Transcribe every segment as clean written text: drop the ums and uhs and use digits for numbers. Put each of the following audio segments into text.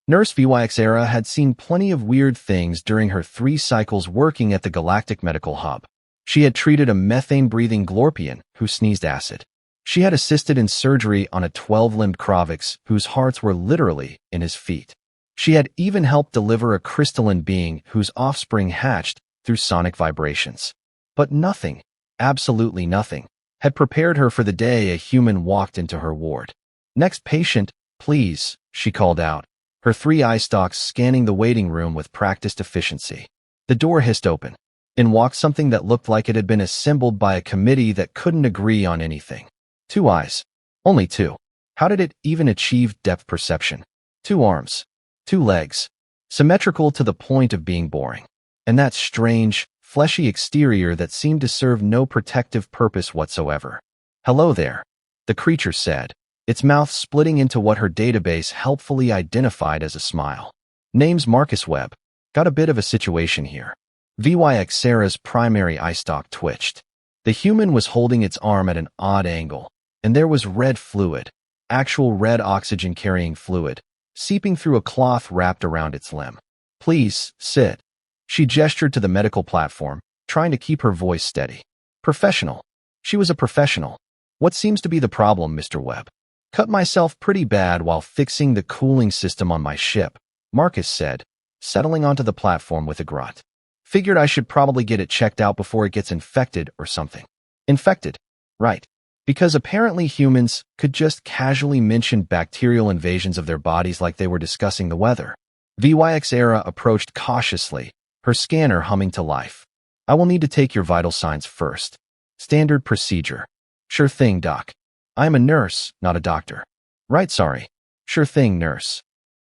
Nurse Vyx'ara had seen plenty of weird things during her 3 cycles working at the Galactic Medical Hub. She had treated a methane-breathing Glorpian who sneezed acid. She had assisted in surgery on a 12-limbed Kravix whose hearts were literally in his feet. She had even helped deliver a crystalline being whose offspring hatched through sonic vibrations. But nothing, absolutely nothing, had prepared her for the day a human walked into her ward. "Next patient, please," she called out, her 3 eye stalks scanning the waiting room with practiced efficiency. The door hissed open. In walked something that looked like it had been assembled by a committee that couldn't agree on anything. 2 eyes. Only 2. How did it even achieve depth perception? 2 arms. 2 legs. Symmetrical to the point of being boring. And that strange, fleshy exterior that seemed to serve no protective purpose whatsoever. "Hello there," the creature said, its mouth splitting into what her database helpfully identified as a smile. "Name's Marcus Webb. Got a bit of a situation here." Vyx'ara's primary eye stalk twitched. The human was holding its arm at an odd angle, and there was red fluid, actual red oxygen-carrying fluid, seeping through a cloth wrapped around its limb. "Please, sit." She gestured to the medical platform, trying to keep her voice steady. Professional. She was a professional. "What seems to be the problem, Mr. Webb?" "Cut myself pretty bad while fixing the cooling system on my ship," Marcus said, settling onto the platform with a grunt. "Figured I should probably get it checked out before it gets infected or something." "Infected? Right. Because apparently humans could just casually mention bacterial invasions of their bodies like they were discussing the weather." Vyx'ara approached cautiously, her scanner humming to life. "I will need to take your vital signs first. Standard procedure." "Sure thing, Doc. I am a nurse, not a doctor." "Right, sorry." "Sure thing, nurse."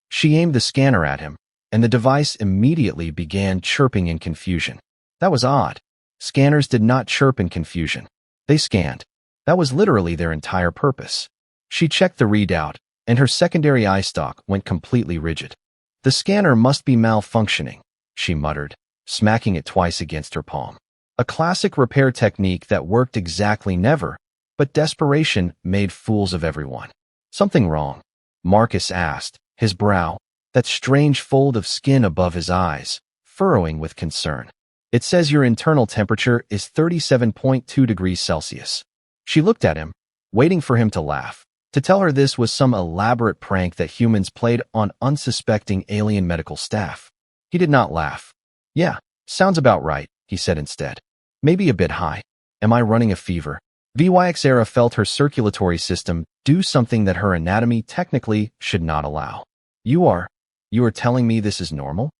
She aimed the scanner at him, and the device immediately began chirping in confusion. That was odd. Scanners did not chirp in confusion. They scanned. That was literally their entire purpose. She checked the readout, and her secondary eye stalk went completely rigid. "The scanner must be malfunctioning," she muttered, smacking it twice against her palm. A classic repair technique that worked exactly never, but desperation made fools of everyone. "Something wrong?" Marcus asked, his brow, that strange fold of skin above his eyes, furrowing with concern. "It says your internal temperature is 37.2 degrees Celsius. She looked at him, waiting for him to laugh, to tell her this was some elaborate prank that humans played on unsuspecting alien medical staff. He did not laugh. "Yeah, sounds about right," he said instead. "Maybe a bit high. Am I running a fever?" Vyx'ara felt her circulatory system do something that her anatomy technically should not allow. You are telling me this is normal?"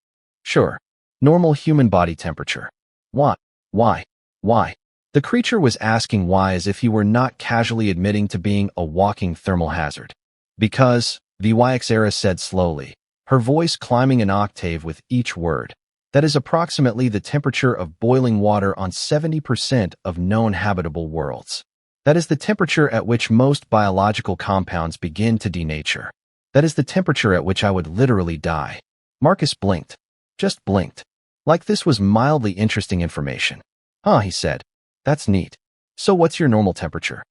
"Sure. Normal human body temperature." "What? Why? Why?" The creature was asking why as if he were not casually admitting to being a walking thermal hazard. "Because," Vyx'ara said slowly, her voice climbing an octave with each word, "that is approximately the temperature of boiling water on 70% of known habitable worlds. That is the temperature at which most biological compounds begin to denature. That is the temperature at which I would literally die." Marcus blinked. Just blinked. Like this was mildly interesting information. "Huh," he said. "That's neat. So what's your normal temperature?"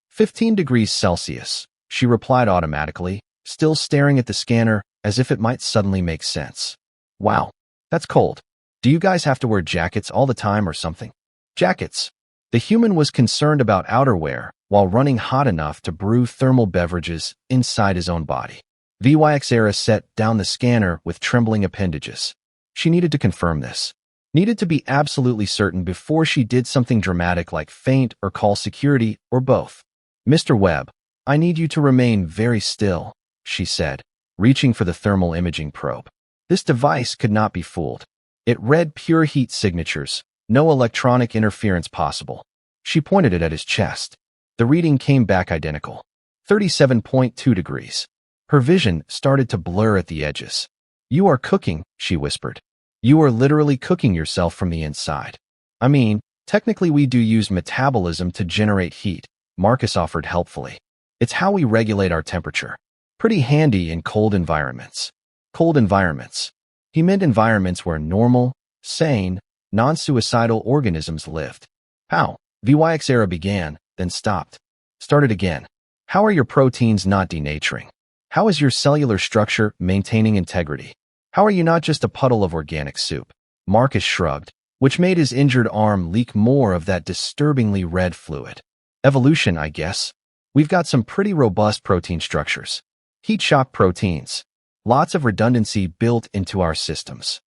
15 degrees Celsius, she replied automatically, still staring at the scanner as if it might suddenly make sense. "Wow, that's cold. Do you guys have to wear jackets all the time or something?" "Jackets." The human was concerned about outerwear while running hot enough to brew thermal beverages inside his own body. Vyx'ara set down the scanner with trembling appendages. She needed to confirm this. Needed to be absolutely certain before she did something dramatic like faint or call security or both. "Mr. Webb, I need you to remain very still," she said, reaching for the thermal imaging probe. This device could not be fooled. It read pure heat signatures, no electronic interference possible. She pointed it at his chest. The reading came back identical. 37.2 degrees. Her vision started to blur at the edges. "You are cooking," she whispered. "You are literally cooking yourself from the inside." "I mean, technically we do use metabolism to generate heat," Marcus offered helpfully. "It's how we regulate our temperature. Pretty handy in cold environments." Cold environments. He meant environments where normal, sane, non-suicidal organisms lived. "How?" Vyx'ara began, then stopped. Started again. "How are your proteins not denaturing?" How is your cellular structure maintaining integrity? How are you not just a puddle of organic soup? Marcus shrugged, which made his injured arm leak more of that disturbingly red fluid. Evolution, I guess. We've got some pretty robust protein structures. Heat shock proteins. Lots of redundancy built into our systems.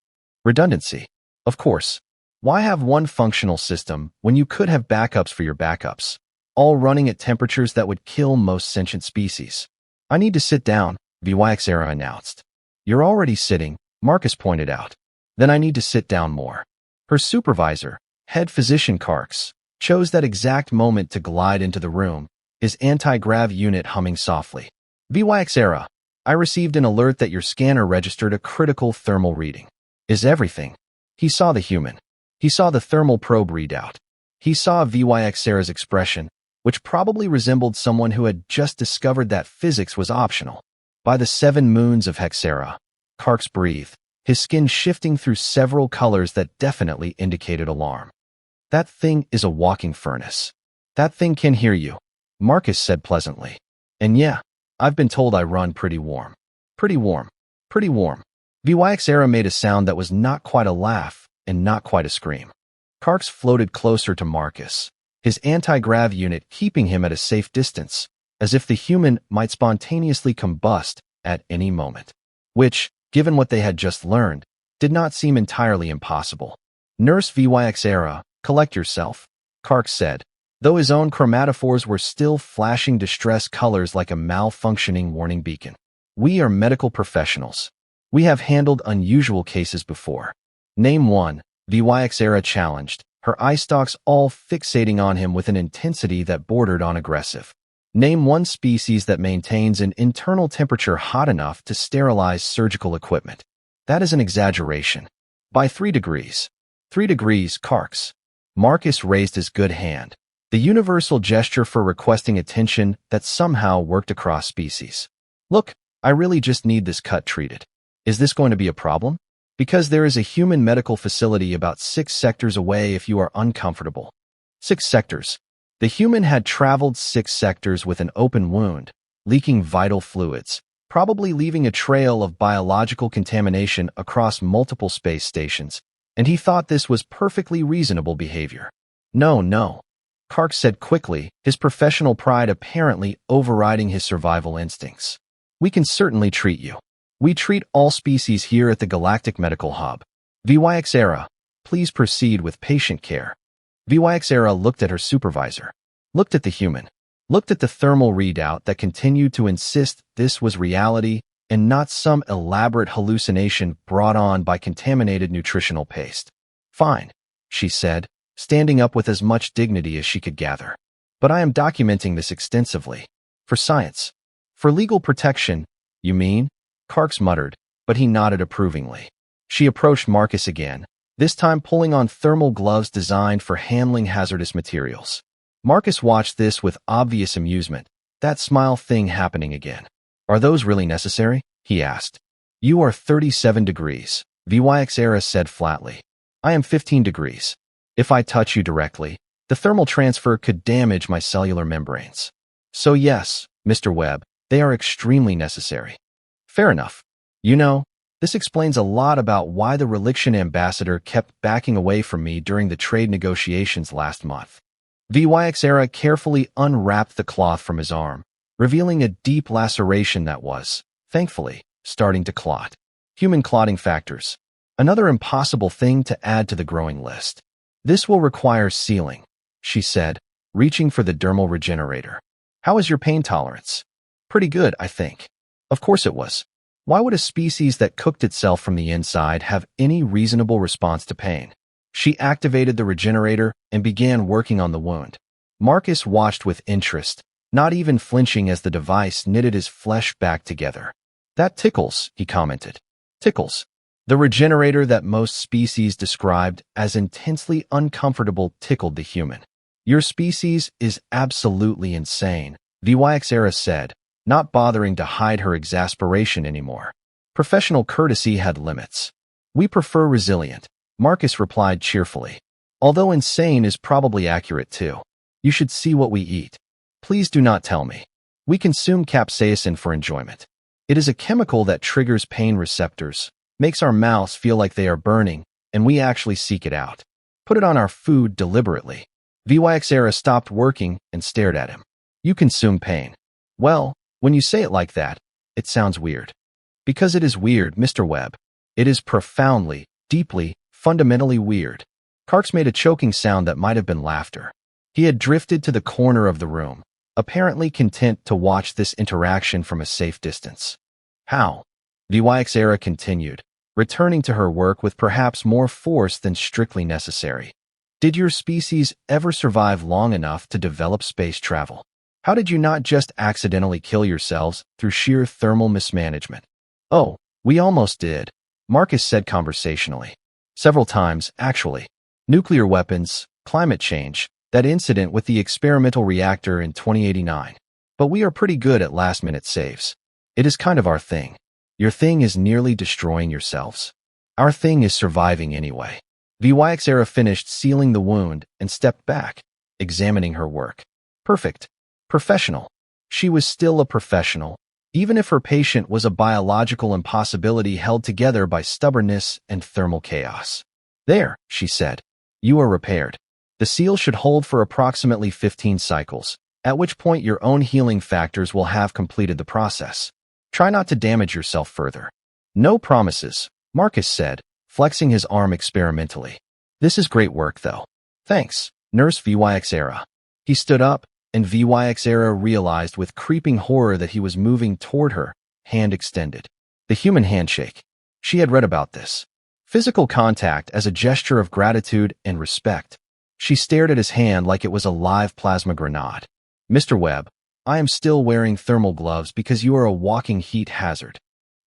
Redundancy. Of course. Why have one functional system when you could have backups for your backups, all running at temperatures that would kill most sentient species? I need to sit down, Vyx'ara announced. You're already sitting, Marcus pointed out. Then I need to sit down more. Her supervisor, head physician Karks, chose that exact moment to glide into the room, his anti-grav unit humming softly. Vyx'ara, I received an alert that your scanner registered a critical thermal reading. Is everything? He saw the human. He saw the thermal probe readout. He saw Vyx'ara's expression, which probably resembled someone who had just discovered that physics was optional. By the 7 moons of Hexera, Karks breathed, his skin shifting through several colors that definitely indicated alarm. That thing is a walking furnace. That thing can hear you, Marcus said pleasantly. And yeah, I've been told I run pretty warm. Pretty warm. Pretty warm. Vyx'ara made a sound that was not quite a laugh and not quite a scream. Karks floated closer to Marcus, his anti-grav unit keeping him at a safe distance, as if the human might spontaneously combust at any moment. Which, given what they had just learned, did not seem entirely impossible. Nurse Vyx'ara, collect yourself, Karks said, though his own chromatophores were still flashing distress colors like a malfunctioning warning beacon. We are medical professionals. We have handled unusual cases before. Name one, Vyx'ara challenged, her eye stalks all fixating on him with an intensity that bordered on aggressive. Name one species that maintains an internal temperature hot enough to sterilize surgical equipment. That is an exaggeration. By 3 degrees. 3 degrees, Karks. Marcus raised his good hand, the universal gesture for requesting attention that somehow worked across species. Look, I really just need this cut treated. Is this going to be a problem? Because there is a human medical facility about 6 sectors away if you are uncomfortable. 6 sectors. The human had traveled 6 sectors with an open wound, leaking vital fluids, probably leaving a trail of biological contamination across multiple space stations, and he thought this was perfectly reasonable behavior. No, Karks said quickly, his professional pride apparently overriding his survival instincts. We can certainly treat you. We treat all species here at the Galactic Medical Hub. Vyx'ara, please proceed with patient care. Vyx'ara looked at her supervisor, looked at the human, looked at the thermal readout that continued to insist this was reality and not some elaborate hallucination brought on by contaminated nutritional paste. Fine, she said, standing up with as much dignity as she could gather. But I am documenting this extensively. For science. For legal protection, you mean? Karks muttered, but he nodded approvingly. She approached Marcus again, this time pulling on thermal gloves designed for handling hazardous materials. Marcus watched this with obvious amusement, that smile thing happening again. Are those really necessary? He asked. You are 37 degrees, Vyx'ara said flatly. I am 15 degrees. If I touch you directly, the thermal transfer could damage my cellular membranes. So yes, Mr. Webb, they are extremely necessary. Fair enough. You know, this explains a lot about why the Reliction ambassador kept backing away from me during the trade negotiations last month. Vyx'ara carefully unwrapped the cloth from his arm, revealing a deep laceration that was, thankfully, starting to clot. Human clotting factors. Another impossible thing to add to the growing list. This will require sealing, she said, reaching for the dermal regenerator. How is your pain tolerance? Pretty good, I think. Of course it was. Why would a species that cooked itself from the inside have any reasonable response to pain? She activated the regenerator and began working on the wound. Marcus watched with interest, not even flinching as the device knitted his flesh back together. That tickles, he commented. Tickles. The regenerator that most species described as intensely uncomfortable tickled the human. Your species is absolutely insane, Vyx'ara said, not bothering to hide her exasperation anymore. Professional courtesy had limits. We prefer resilient, Marcus replied cheerfully. Although insane is probably accurate too. You should see what we eat. Please do not tell me. We consume capsaicin for enjoyment. It is a chemical that triggers pain receptors, makes our mouths feel like they are burning, and we actually seek it out. Put it on our food deliberately. Vyx'ara stopped working and stared at him. You consume pain. Well, when you say it like that, it sounds weird. Because it is weird, Mr. Webb. It is profoundly, deeply, fundamentally weird. Karks made a choking sound that might have been laughter. He had drifted to the corner of the room, apparently content to watch this interaction from a safe distance. How? Vyx'ara continued, returning to her work with perhaps more force than strictly necessary. Did your species ever survive long enough to develop space travel? How did you not just accidentally kill yourselves through sheer thermal mismanagement? Oh, we almost did, Marcus said conversationally. Several times, actually. Nuclear weapons, climate change, that incident with the experimental reactor in 2089. But we are pretty good at last-minute saves. It is kind of our thing. Your thing is nearly destroying yourselves. Our thing is surviving anyway. Vyx'ara finished sealing the wound and stepped back, examining her work. Perfect. Professional. She was still a professional, even if her patient was a biological impossibility held together by stubbornness and thermal chaos. There, she said. You are repaired. The seal should hold for approximately 15 cycles, at which point your own healing factors will have completed the process. Try not to damage yourself further. No promises, Marcus said, flexing his arm experimentally. This is great work, though. Thanks, Nurse Vyx'ara. He stood up, and Vyx'ara realized with creeping horror that he was moving toward her, hand extended. The human handshake. She had read about this. Physical contact as a gesture of gratitude and respect. She stared at his hand like it was a live plasma grenade. Mr. Webb, I am still wearing thermal gloves because you are a walking heat hazard.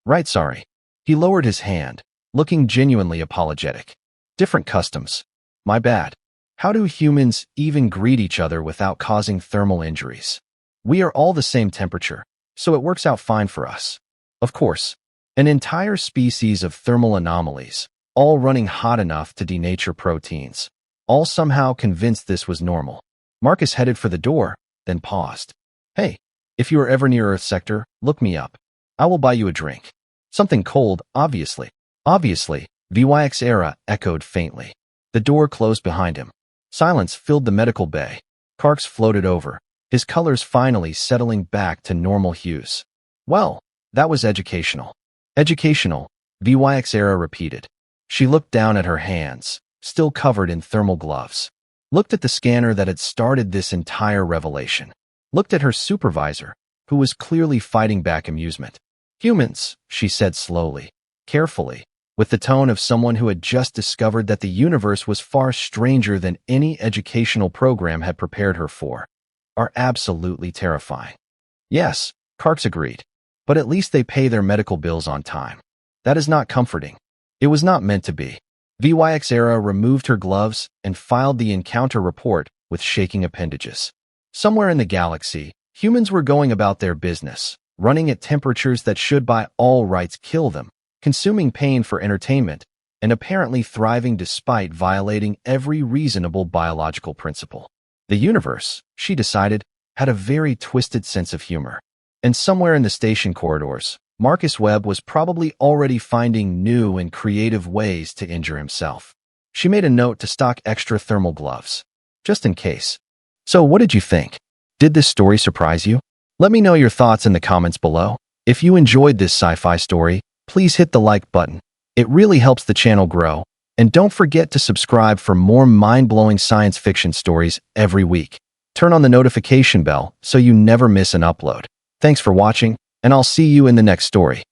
Right, sorry. He lowered his hand, looking genuinely apologetic. Different customs. My bad. How do humans even greet each other without causing thermal injuries? We are all the same temperature, so it works out fine for us. Of course, an entire species of thermal anomalies, all running hot enough to denature proteins, all somehow convinced this was normal. Marcus headed for the door, then paused. Hey, if you are ever near Earth Sector, look me up. I will buy you a drink. Something cold, obviously. Obviously, Vyx'ara echoed faintly. The door closed behind him. Silence filled the medical bay. Karks floated over, his colors finally settling back to normal hues. Well, that was educational. Educational, Vyx'ara repeated. She looked down at her hands, still covered in thermal gloves. Looked at the scanner that had started this entire revelation. Looked at her supervisor, who was clearly fighting back amusement. Humans, she said slowly, carefully, with the tone of someone who had just discovered that the universe was far stranger than any educational program had prepared her for, are absolutely terrifying. Yes, Karks agreed, but at least they pay their medical bills on time. That is not comforting. It was not meant to be. Vyx'ara removed her gloves and filed the encounter report with shaking appendages. Somewhere in the galaxy, humans were going about their business, running at temperatures that should by all rights kill them, consuming pain for entertainment, and apparently thriving despite violating every reasonable biological principle. The universe, she decided, had a very twisted sense of humor. And somewhere in the station corridors, Marcus Webb was probably already finding new and creative ways to injure himself. She made a note to stock extra thermal gloves, just in case. So what did you think? Did this story surprise you? Let me know your thoughts in the comments below. If you enjoyed this sci-fi story, please hit the like button. It really helps the channel grow. And don't forget to subscribe for more mind-blowing science fiction stories every week. Turn on the notification bell so you never miss an upload. Thanks for watching, and I'll see you in the next story.